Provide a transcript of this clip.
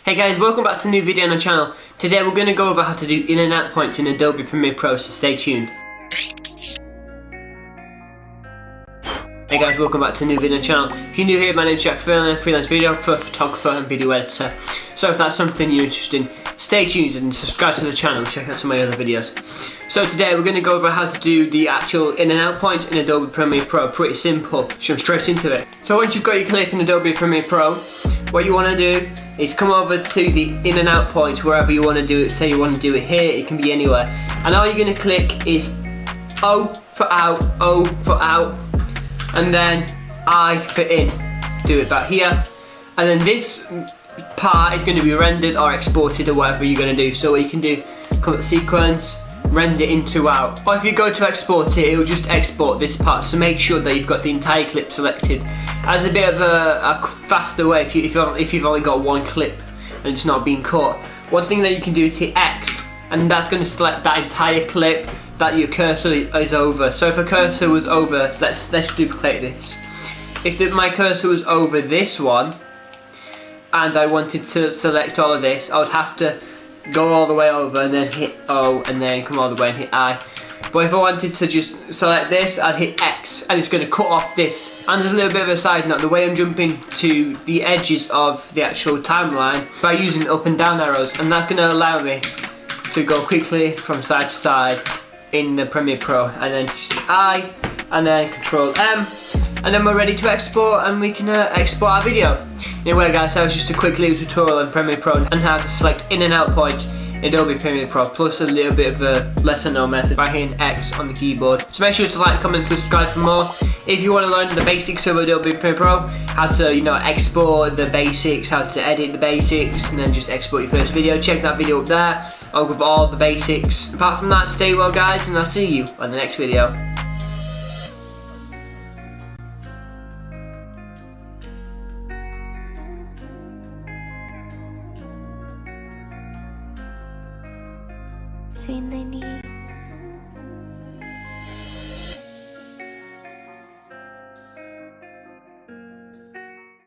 Hey guys, welcome back to a new video on the channel. Today we're going to go over how to do in and out points in Adobe Peimre Pro, so stay tuned. Hey guys, welcome back to a new video on the channel. If you're new here, my name's Jack.F, I'm a freelance videographer, photographer and video editor. So if that's something you're interested in, stay tuned and subscribe to the channel and check out some of my other videos. So today we're going to go over how to do the actual in and out points in Adobe Peimre Pro. Pretty simple, jump straight into it. So once you've got your clip in Adobe Peimre Pro, what you want to do is come over to the in and out points wherever you want to do it. Say you want to do it here, it can be anywhere. And all you're going to click is O for out, O for out, and then I for in. Do it back here. And then this part is going to be rendered or exported or whatever you're going to do. So what you can do, come to sequence, render into out. Or if you go to export it, it will just export this part. So make sure that you've got the entire clip selected. As a bit of a faster way, if you've only got one clip and it's not being cut, one thing that you can do is hit X, and that's going to select that entire clip that your cursor is over. So if a cursor was over, let's duplicate this. If my cursor was over this one, and I wanted to select all of this, I would have to go all the way over and then hit O and then come all the way and hit I. But if I wanted to just select this, I'd hit X and it's going to cut off this. And there's a little bit of a side note, the way I'm jumping to the edges of the actual timeline by using up and down arrows, and that's going to allow me to go quickly from side to side in the Premiere Pro, and then just hit I and then Control M, and then we're ready to export and we can export our video. Anyway guys, that was just a quick little tutorial on Premiere Pro and how to select in and out points in Adobe Peimre Pro, plus a little bit of a lesser known method by hitting X on the keyboard. So make sure to like, comment, subscribe for more. If you want to learn the basics of Adobe Peimre Pro, how to export the basics, how to edit the basics, and then just export your first video, check that video up there. I'll give all the basics. Apart from that, stay well guys, and I'll see you on the next video. Saying I need